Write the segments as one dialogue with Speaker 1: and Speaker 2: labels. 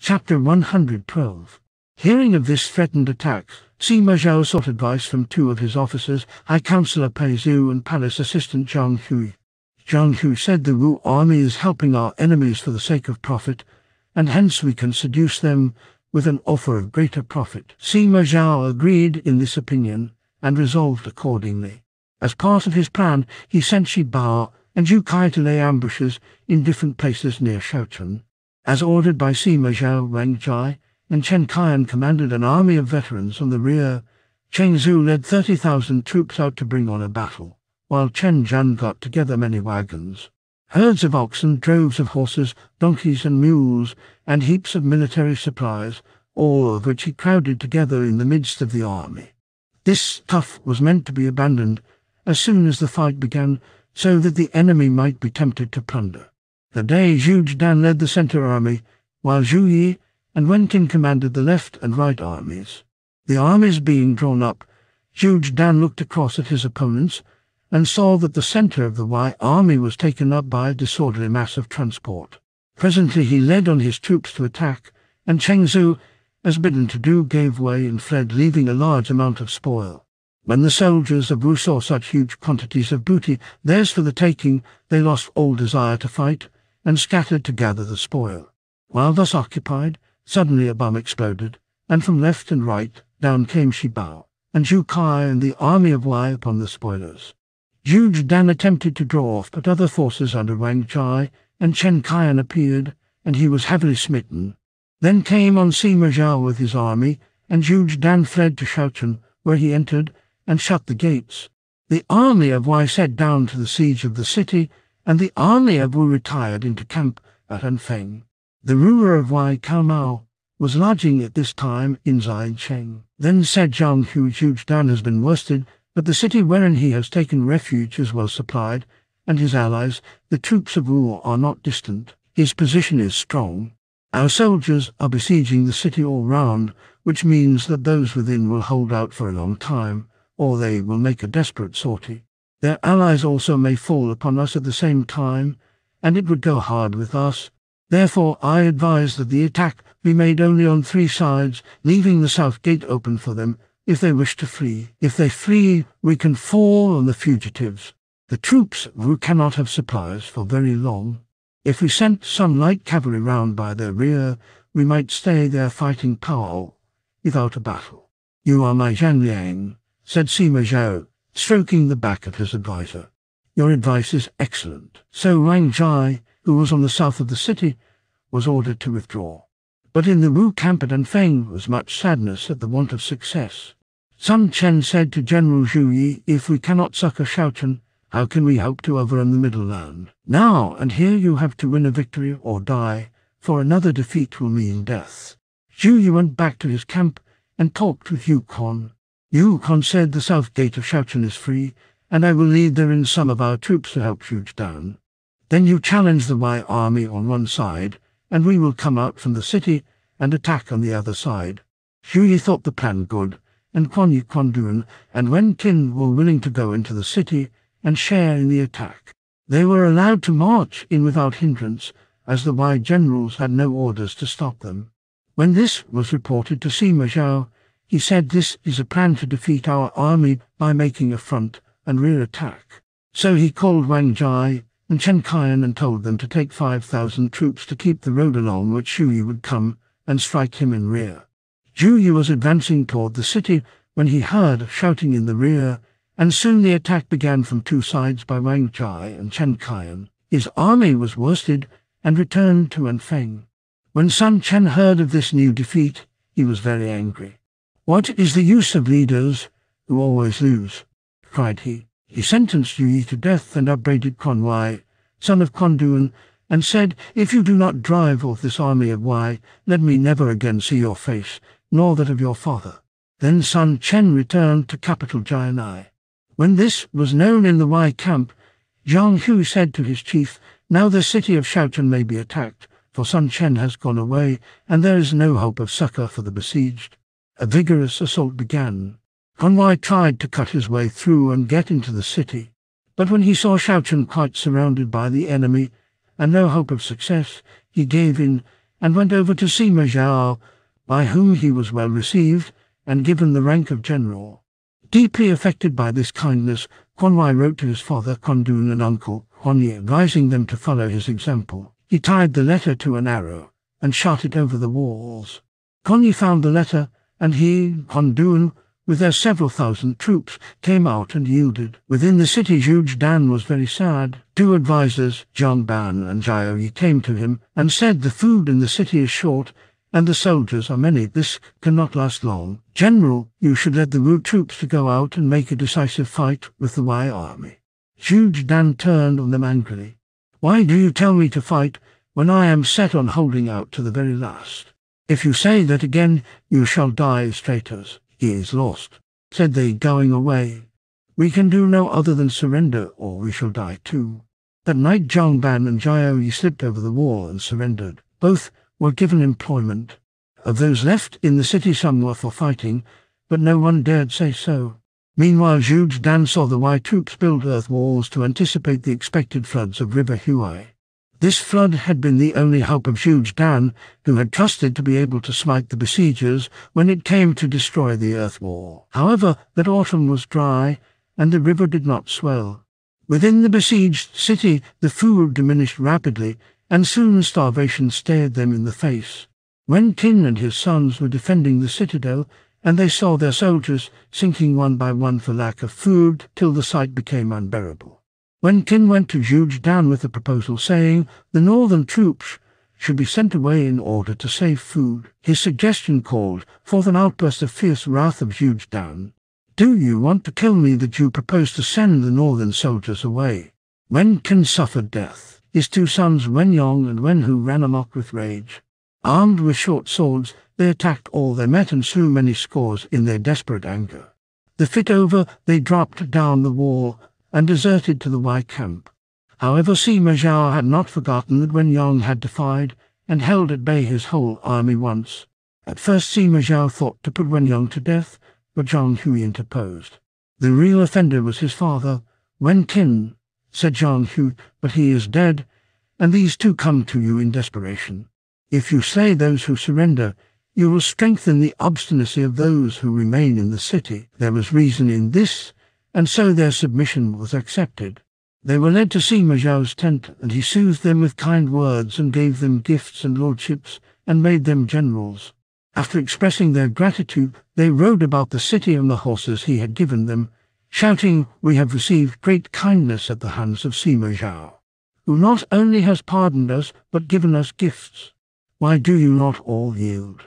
Speaker 1: Chapter 112. Hearing of this threatened attack, Sima Zhao sought advice from two of his officers, High Counselor Pei Zhu and Palace Assistant Zhang Hui. Zhang Hui said the Wu army is helping our enemies for the sake of profit, and hence we can seduce them with an offer of greater profit. Sima Zhao agreed in this opinion, and resolved accordingly. As part of his plan, he sent Shi Bao and Yu Kai to lay ambushes in different places near Shaochun. As ordered by Sima Zhao, Wang Jai and Chen Kaiyan commanded an army of veterans on the rear. Cheng Zhu led 30,000 troops out to bring on a battle, while Chen Zhan got together many wagons, herds of oxen, droves of horses, donkeys and mules, and heaps of military supplies, all of which he crowded together in the midst of the army. This stuff was meant to be abandoned as soon as the fight began, so that the enemy might be tempted to plunder. The day Zhu Zhidan led the center army, while Zhu Yi and Wen Qin commanded the left and right armies. The armies being drawn up, Zhu Zhidan looked across at his opponents and saw that the center of the Wei army was taken up by a disorderly mass of transport. Presently he led on his troops to attack, and Cheng Zhu, as bidden to do, gave way and fled, leaving a large amount of spoil. When the soldiers of Wu saw such huge quantities of booty, theirs for the taking, they lost all desire to fight, and scattered to gather the spoil. While thus occupied, suddenly a bomb exploded, and from left and right down came Shi Bao and Yu Kai and the army of Wei upon the spoilers. Zhu Zhidan attempted to draw off, but other forces under Wang Jai and Chen Kaiyan appeared, and he was heavily smitten. Then came on Sima Zhao with his army, and Zhu Zhidan fled to Shaochun, where he entered and shut the gates. The army of Wei set down to the siege of the city, and the army of Wu retired into camp at Anfeng. The ruler of Wei, Cao Mao, was lodging at this time in Zaicheng. Then said Zhang Hui, Zhu Zhidan has been worsted, but the city wherein he has taken refuge is well supplied, and his allies, the troops of Wu, are not distant. His position is strong. Our soldiers are besieging the city all round, which means that those within will hold out for a long time, or they will make a desperate sortie. Their allies also may fall upon us at the same time, and it would go hard with us. Therefore I advise that the attack be made only on 3 sides, leaving the south gate open for them if they wish to flee. If they flee, we can fall on the fugitives. The troops who cannot have supplies for very long. If we sent some light cavalry round by their rear, we might stay their fighting power without a battle. You are my Zhang Liang, said Sima Zhao, stroking the back of his adviser. Your advice is excellent. So Wang Jai, who was on the south of the city, was ordered to withdraw. But in the Wu camp at Anfeng was much sadness at the want of success. Sun Chen said to General Zhu Yi, if we cannot succor Shaochun, how can we hope to overrun the Middle Land? Now and here you have to win a victory or die, for another defeat will mean death. Zhu Yi went back to his camp and talked with Yu Con. Yu Con said the south gate of Shaochun is free, and I will lead therein some of our troops to help Zhu Zhidan. Then you challenge the Wei army on one side, and we will come out from the city and attack on the other side. Zhu Yi thought the plan good, and Quan Yi, Quan Duan, and Wen Qin were willing to go into the city and share in the attack. They were allowed to march in without hindrance, as the Wei generals had no orders to stop them. When this was reported to Sima Zhao, he said this is a plan to defeat our army by making a front and rear attack. So he called Wang Jai and Chen Kaiyan and told them to take 5,000 troops to keep the road along which Zhu Yi would come and strike him in rear. Zhu Yi was advancing toward the city when he heard shouting in the rear, and soon the attack began from 2 sides by Wang Jai and Chen Kaiyan. His army was worsted and returned to Anfeng. When Sun Chen heard of this new defeat, he was very angry. What is the use of leaders who always lose? Cried he. He sentenced Zhu Yi to death and upbraided Quan Wei, son of Quan Duan, and said, if you do not drive off this army of Wei, let me never again see your face, nor that of your father. Then Sun Chen returned to capital Jian'ai. When this was known in the Wei camp, Zhang Hui said to his chief, now the city of Shaochun may be attacked, for Sun Chen has gone away, and there is no hope of succor for the besieged. A vigorous assault began. Quan Wei tried to cut his way through and get into the city, but when he saw Shaochun quite surrounded by the enemy and no hope of success, he gave in and went over to Sima Zhao, by whom he was well received and given the rank of general. Deeply affected by this kindness, Quan Wai wrote to his father Quan Dun and uncle Quan Yi, advising them to follow his example. He tied the letter to an arrow and shot it over the walls. Quan Yi found the letter, and he, Quan Dun, with their several thousand troops, came out and yielded. Within the city, Zhuge Dan was very sad. 2 advisers, Zhang Ban and Jiao Yi, came to him and said, "The food in the city is short, and the soldiers are many. This cannot last long. General, you should let the Wu troops to go out and make a decisive fight with the Wei army." Zhuge Dan turned on them angrily. "Why do you tell me to fight when I am set on holding out to the very last? If you say that again, you shall die as traitors." "He is lost," said they, going away. "We can do no other than surrender, or we shall die too." That night Zhang Ban and Jiao Yi slipped over the wall and surrendered. Both were given employment. Of those left in the city, some were for fighting, but no one dared say so. Meanwhile, Zhuge Dan saw the Wei troops build earth walls to anticipate the expected floods of River Huai. This flood had been the only hope of Zhuge Dan, who had trusted to be able to smite the besiegers when it came to destroy the earth wall. However, that autumn was dry, and the river did not swell. Within the besieged city, the food diminished rapidly, and soon starvation stared them in the face. Wen Qin and his sons were defending the citadel, and they saw their soldiers sinking one by one for lack of food, till the sight became unbearable. Wen Qin went to Zhuge Dan with a proposal, saying the northern troops should be sent away in order to save food. His suggestion called forth an outburst of fierce wrath of Zhuge Dan. "Do you want to kill me that you propose to send the northern soldiers away?" Wen Qin suffered death. His 2 sons, Wen Yong and Wen Hu, ran amok with rage. Armed with short swords, they attacked all they met and slew many scores in their desperate anger. The fit over, they dropped down the wall and deserted to the Wei camp. However, Sima Zhao had not forgotten that Wen Yong had defied and held at bay his whole army once. At first Sima Zhao thought to put Wen Yong to death, but Zhang Hui interposed. The real offender was his father, Wen Qin, said Zhang Hui, but he is dead, and these 2 come to you in desperation. If you slay those who surrender, you will strengthen the obstinacy of those who remain in the city. There was reason in this, and so their submission was accepted. They were led to Sima Zhao's tent, and he soothed them with kind words and gave them gifts and lordships, and made them generals. After expressing their gratitude, they rode about the city on the horses he had given them, shouting, "We have received great kindness at the hands of Sima Zhao, who not only has pardoned us, but given us gifts. Why do you not all yield?"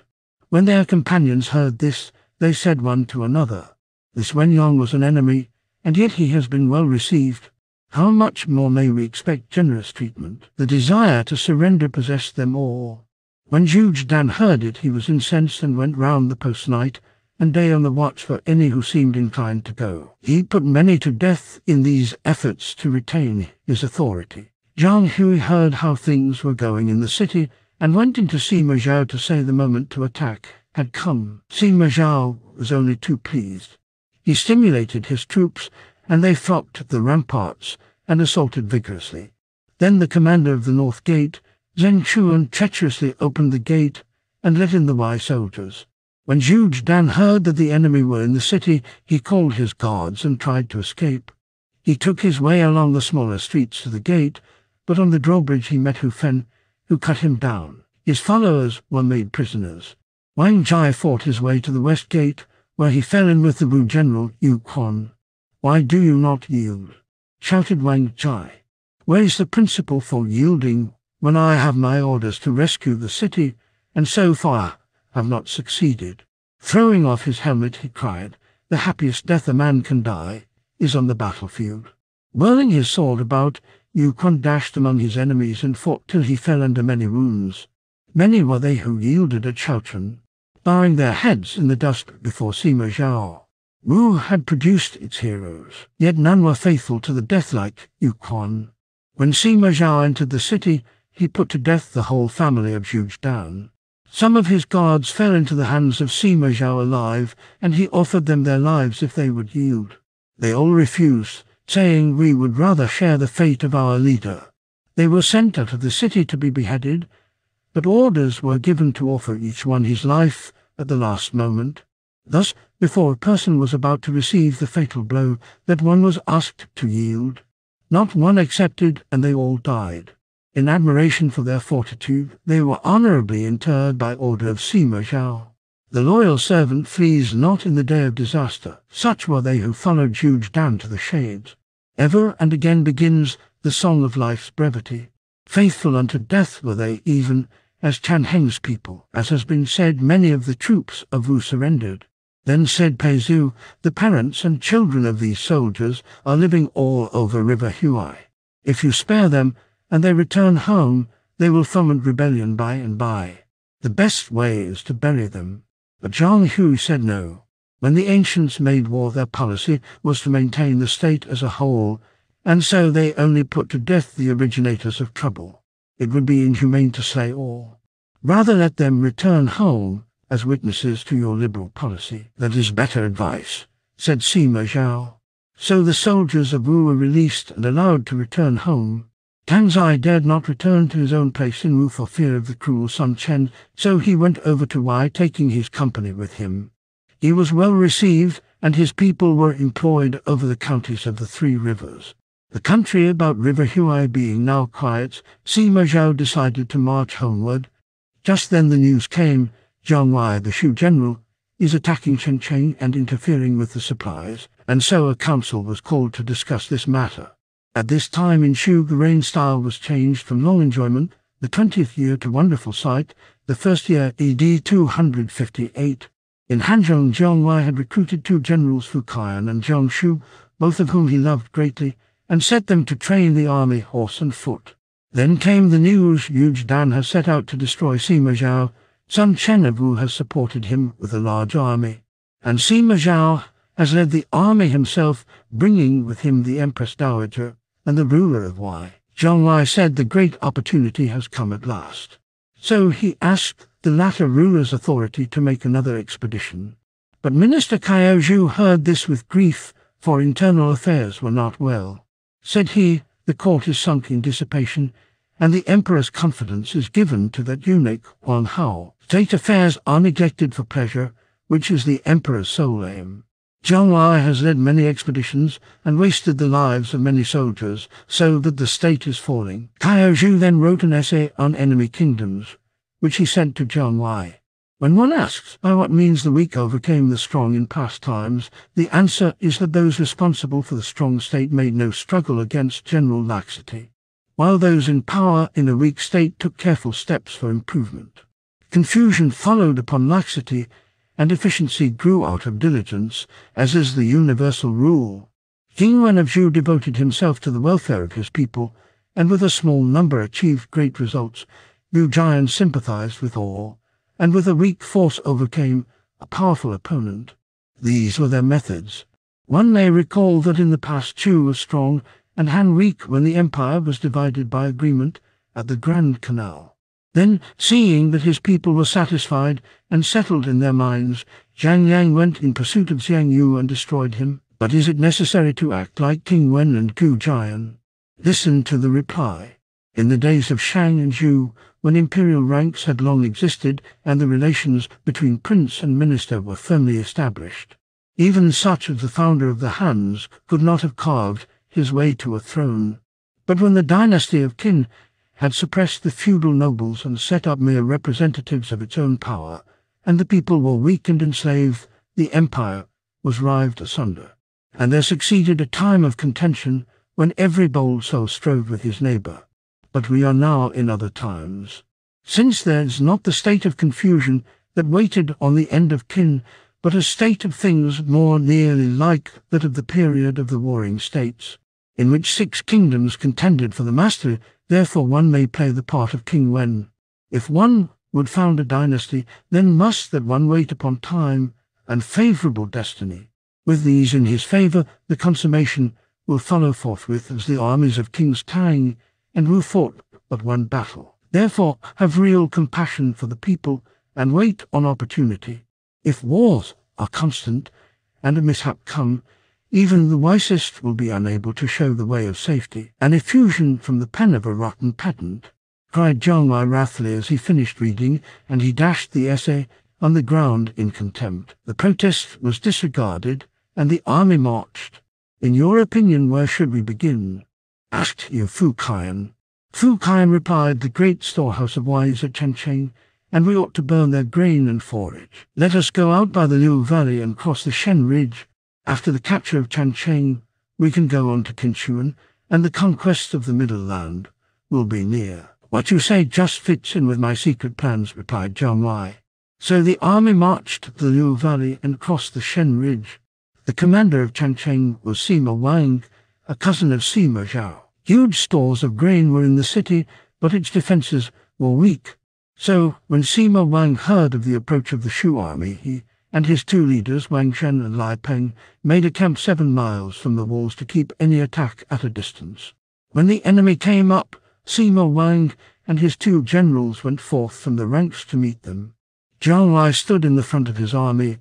Speaker 1: When their companions heard this, they said one to another, "This Wen Yong was an enemy, and yet he has been well received. How much more may we expect generous treatment?" The desire to surrender possessed them all. When Zhuge Dan heard it, he was incensed and went round the post night and day on the watch for any who seemed inclined to go. He put many to death in these efforts to retain his authority. Zhang Hui heard how things were going in the city and went into Sima Zhao to say the moment to attack had come. Sima Zhao was only too pleased. He stimulated his troops, and they flocked at the ramparts and assaulted vigorously. Then the commander of the North Gate, Zheng Chuan, treacherously opened the gate and let in the Wei soldiers. When Zhuge Dan heard that the enemy were in the city, he called his guards and tried to escape. He took his way along the smaller streets to the gate, but on the drawbridge he met Hu Fen, who cut him down. His followers were made prisoners. Wang Jai fought his way to the west gate, where he fell in with the Wu general Yu Quan. "Why do you not yield?" shouted Wang Jai. "Where is the principle for yielding when I have my orders to rescue the city, and so far have not succeeded?" Throwing off his helmet, he cried, "The happiest death a man can die is on the battlefield." Whirling his sword about, Yu Quan dashed among his enemies and fought till he fell under many wounds. Many were they who yielded at Shaochun, bowing their heads in the dust before Sima Zhao. Wu had produced its heroes, yet none were faithful to the death like Yu Quan. When Sima Zhao entered the city, he put to death the whole family of Zhuge Dan. Some of his guards fell into the hands of Sima Zhao alive, and he offered them their lives if they would yield. They all refused, saying, "We would rather share the fate of our leader." They were sent out of the city to be beheaded, but orders were given to offer each one his life at the last moment. Thus, before a person was about to receive the fatal blow, that one was asked to yield. Not one accepted, and they all died. In admiration for their fortitude, they were honorably interred by order of Sima Zhao. The loyal servant flees not in the day of disaster. Such were they who followed Zhuge Dan to the shades. Ever and again begins the song of life's brevity. Faithful unto death were they, even as Chan Heng's people. As has been said, many of the troops of Wu surrendered. Then said Pei Zhu, the parents and children of these soldiers are living all over River Huai. If you spare them, and they return home, they will foment rebellion by and by. The best way is to bury them. But Zhang Hu said no. When the ancients made war, their policy was to maintain the state as a whole, and so they only put to death the originators of trouble. It would be inhumane to slay all. Rather let them return home as witnesses to your liberal policy. That is better advice, said Sima Zhao. So the soldiers of Wu were released and allowed to return home. Tang Zai dared not return to his own place in Wu for fear of the cruel Sun Chen, so he went over to Wei, taking his company with him. He was well received, and his people were employed over the counties of the three rivers. The country about River Huai being now quiet, Sima Zhao decided to march homeward. Just then the news came, Jiang Wei, the Shu general, is attacking Shenzhen and interfering with the supplies, and so a council was called to discuss this matter. At this time in Shu, the reign style was changed from long enjoyment, the 20th year, to wonderful sight, the first year AD 258. In Hanzhong, Jiang Wei had recruited 2 generals, Fu Kaiyan and Jiang Shu, both of whom he loved greatly, and set them to train the army, horse and foot. Then came the news, Zhuge Dan has set out to destroy Sima Zhao. Sun Chen of Wu has supported him with a large army, and Sima Zhao has led the army himself, bringing with him the Empress Dowager and the ruler of Wei. Jiang Wei said the great opportunity has come at last. So he asked the latter ruler's authority to make another expedition. But Minister Cao Zhu heard this with grief, for internal affairs were not well. Said he, the court is sunk in dissipation, and the emperor's confidence is given to that eunuch Huang Hao. State affairs are neglected for pleasure, which is the emperor's sole aim. Jiang Wei has led many expeditions and wasted the lives of many soldiers, so that the state is falling. Cao Zhu then wrote an essay on enemy kingdoms, which he sent to Jiang Wei. When one asks by what means the weak overcame the strong in past times, the answer is that those responsible for the strong state made no struggle against general laxity, while those in power in a weak state took careful steps for improvement. Confusion followed upon laxity, and efficiency grew out of diligence, as is the universal rule. King Wen of Zhou devoted himself to the welfare of his people, and with a small number achieved great results. Liu Jian sympathized with all, and with a weak force overcame a powerful opponent. These were their methods. One may recall that in the past Chu was strong, and Han weak when the empire was divided by agreement at the Grand Canal. Then, seeing that his people were satisfied and settled in their minds, Zhang Yang went in pursuit of Xiang Yu and destroyed him. But is it necessary to act like King Wen and Gu Jian? Listen to the reply. In the days of Shang and Zhu, when imperial ranks had long existed and the relations between prince and minister were firmly established, even such as the founder of the Hans could not have carved his way to a throne. But when the dynasty of Qin had suppressed the feudal nobles and set up mere representatives of its own power, and the people were weak and enslaved, the empire was rived asunder, and there succeeded a time of contention when every bold soul strove with his neighbor. But we are now in other times. Since there is not the state of confusion that waited on the end of Qin, but a state of things more nearly like that of the period of the warring states, in which 6 kingdoms contended for the mastery, therefore one may play the part of King Wen. If one would found a dynasty, then must that one wait upon time and favourable destiny. With these in his favour, the consummation will follow forthwith, as the armies of Kings Tang and Wu fought but one battle. Therefore have real compassion for the people, and wait on opportunity. If wars are constant, and a mishap come, even the wisest will be unable to show the way of safety. An effusion from the pen of a rotten pedant. cried Zhang Wai wrathfully as he finished reading, and he dashed the essay on the ground in contempt. The protest was disregarded, and the army marched. "In your opinion, where should we begin?" asked Yu Fuqian. Fuqian replied, "The great storehouse of wine is at Chengcheng, and we ought to burn their grain and forage. Let us go out by the Liu Valley and cross the Shen Ridge. After the capture of Changcheng, we can go on to Qinchuan, and the conquest of the Middle Land will be near." "What you say just fits in with my secret plans," replied Zhang Wai. So the army marched to the Liu Valley and crossed the Shen Ridge. The commander of Changcheng was Sima Wang, a cousin of Sima Zhao. Huge stores of grain were in the city, but its defenses were weak. So, when Sima Wang heard of the approach of the Shu army, he and his two leaders, Wang Zhen and Lai Peng, made a camp 7 miles from the walls to keep any attack at a distance. When the enemy came up, Sima Wang and his two generals went forth from the ranks to meet them. Zhang Wai stood in the front of his army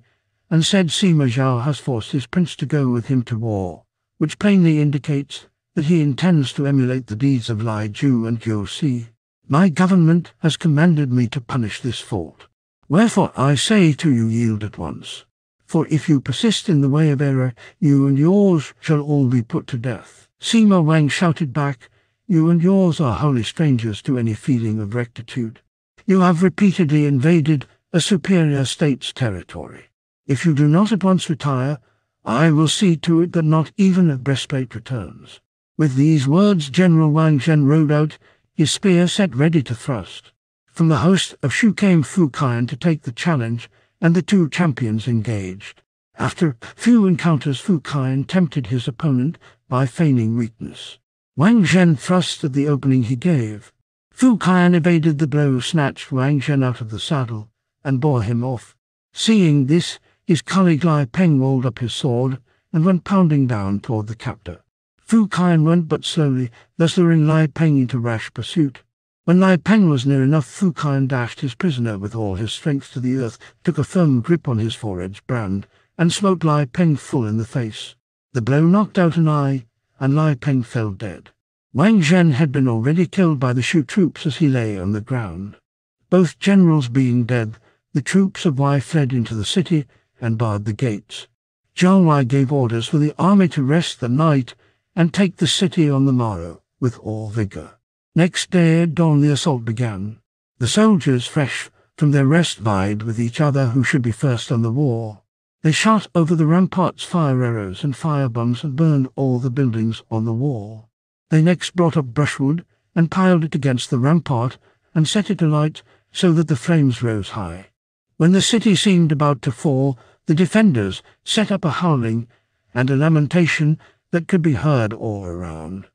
Speaker 1: and said, "Sima Zhao has forced his prince to go with him to war," which plainly indicates that he intends to emulate the deeds of Lai Ju and Jiu Si. "My government has commanded me to punish this fault. Wherefore I say to you, yield at once. For if you persist in the way of error, you and yours shall all be put to death." Sima Wang shouted back, "You and yours are wholly strangers to any feeling of rectitude. You have repeatedly invaded a superior state's territory. If you do not at once retire, I will see to it that not even a breastplate returns." With these words, General Wang Zhen rode out, his spear set ready to thrust. From the host of Shu came Fuqian to take the challenge, and the two champions engaged. After few encounters, Fuqian tempted his opponent by feigning weakness. Wang Zhen thrust at the opening he gave. Fuqian evaded the blow, snatched Wang Zhen out of the saddle, and bore him off. Seeing this, his colleague Lai Peng rolled up his sword and went pounding down toward the captor. Fuqian went but slowly, thus luring Lai Peng into rash pursuit. When Lai Peng was near enough, Fuqian dashed his prisoner with all his strength to the earth, took a firm grip on his four-edged brand, and smote Lai Peng full in the face. The blow knocked out an eye, and Lai Peng fell dead. Wang Zhen had been already killed by the Shu troops as he lay on the ground. Both generals being dead, the troops of Wei fled into the city and barred the gates. Zhang Wai gave orders for the army to rest the night and take the city on the morrow with all vigor. Next day at dawn the assault began. The soldiers, fresh from their rest, vied with each other who should be first on the wall. They shot over the ramparts fire arrows and fire bombs and burned all the buildings on the wall. They next brought up brushwood and piled it against the rampart and set it alight so that the flames rose high. When the city seemed about to fall, the defenders set up a howling and a lamentation that could be heard all around.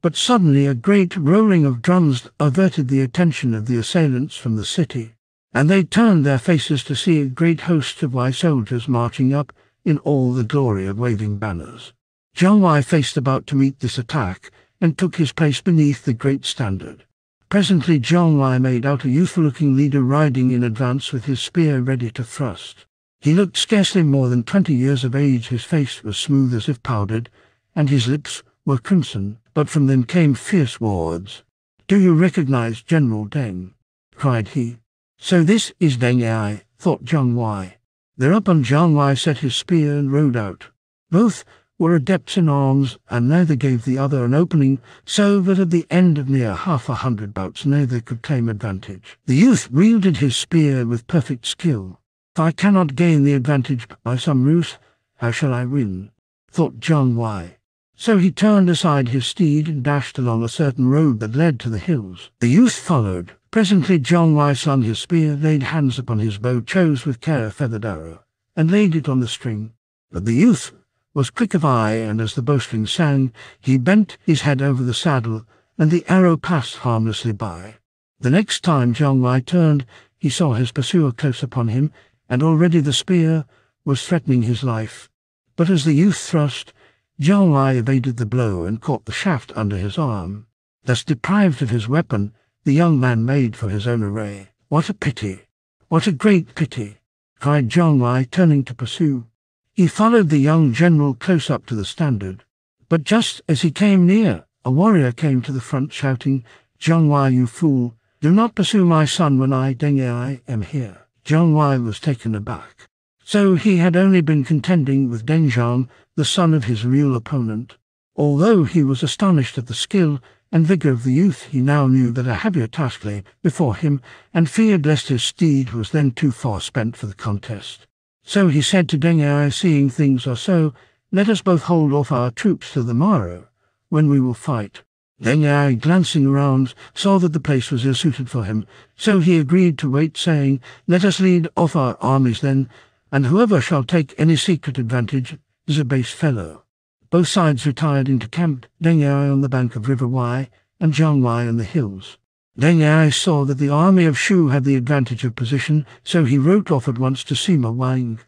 Speaker 1: But suddenly a great rolling of drums averted the attention of the assailants from the city, and they turned their faces to see a great host of Wei soldiers marching up in all the glory of waving banners. Zhang Wai faced about to meet this attack and took his place beneath the great standard. Presently Zhang Wai made out a youthful-looking leader riding in advance with his spear ready to thrust. He looked scarcely more than 20 years of age, his face was smooth as if powdered, and his lips were crimson, but from them came fierce words. "Do you recognize General Deng?" cried he. "So this is Deng Ai," thought Zhang Wai. Thereupon Zhang Wai set his spear and rode out. Both were adepts in arms, and neither gave the other an opening, so that at the end of near 100 bouts neither could claim advantage. The youth wielded his spear with perfect skill. "If I cannot gain the advantage by some ruse, how shall I win?" thought Zhang Wai. So he turned aside his steed and dashed along a certain road that led to the hills. The youth followed. Presently Zhang Wai slung his spear, laid hands upon his bow, chose with care a feathered arrow, and laid it on the string. But the youth was quick of eye, and as the bowstring sang, he bent his head over the saddle, and the arrow passed harmlessly by. The next time Zhang Wai turned, he saw his pursuer close upon him, and already the spear was threatening his life. But as the youth thrust, Zhang Wai evaded the blow and caught the shaft under his arm. Thus deprived of his weapon, the young man made for his own array. "What a pity! What a great pity!" cried Zhang Wai, turning to pursue. He followed the young general close up to the standard. But just as he came near, a warrior came to the front shouting, "Zhang Wai, you fool, Do not pursue my son when I, Deng, am here. Jiang Wei was taken aback. So he had only been contending with Deng Zhang, the son of his real opponent. Although he was astonished at the skill and vigor of the youth, he now knew that a heavier task lay before him, and feared lest his steed was then too far spent for the contest. So he said to Deng, seeing things are so, let us both hold off our troops till the morrow, when we will fight. Deng, glancing around, saw that the place was ill-suited for him, so he agreed to wait, saying, let us lead off our armies then, and whoever shall take any secret advantage is a base fellow. Both sides retired into camp, Deng on the bank of River Wai, and Jiang Wei on the hills. Deng saw that the army of Shu had the advantage of position, so he wrote off at once to Sima Wang.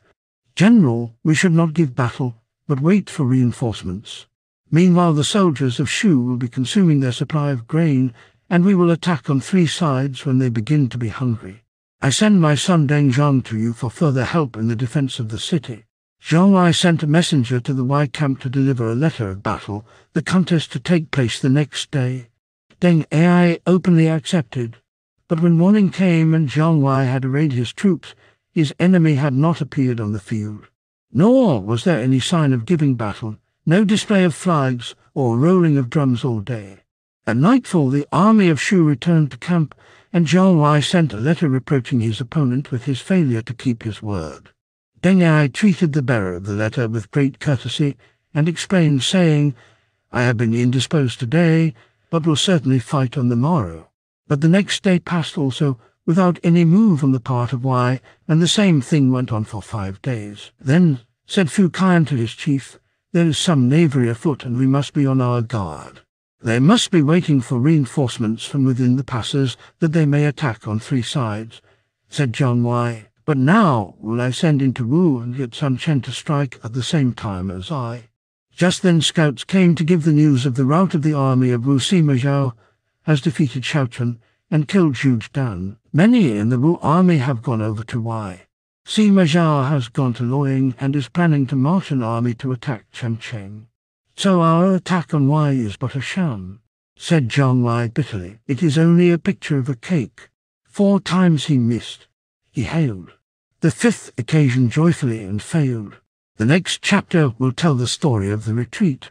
Speaker 1: General, we should not give battle, but wait for reinforcements. Meanwhile the soldiers of Shu will be consuming their supply of grain, and we will attack on 3 sides when they begin to be hungry. I send my son Deng Zhang to you for further help in the defense of the city. Jiang Wei sent a messenger to the Wei camp to deliver a letter of battle, the contest to take place the next day. Deng openly accepted, but when morning came and Jiang Wei had arrayed his troops, his enemy had not appeared on the field. Nor was there any sign of giving battle, no display of flags or rolling of drums all day. At nightfall the army of Shu returned to camp, and Jiang Wei sent a letter reproaching his opponent with his failure to keep his word. Deng treated the bearer of the letter with great courtesy, and explained, saying, I have been indisposed today, but will certainly fight on the morrow. But the next day passed also, without any move on the part of Wei, and the same thing went on for 5 days. Then said Fu Kian to his chief, there is some knavery afoot, and we must be on our guard. They must be waiting for reinforcements from within the passes, that they may attack on 3 sides. Said Jiang Wei, but now will I send into Wu and get Sun Chen to strike at the same time as I. Just then scouts came to give the news of the rout of the army of Wu. Sima Zhao has defeated Xiaochun and killed Zhu Dan. Many in the Wu army have gone over to Wei. Sima Zhao has gone to Luoying and is planning to march an army to attack Chengcheng. So our attack on Wei is but a sham, said Jiang Wei bitterly. It is only a picture of a cake. 4 times he missed. He hailed. The 5th occasion joyfully and failed. The next chapter will tell the story of the retreat.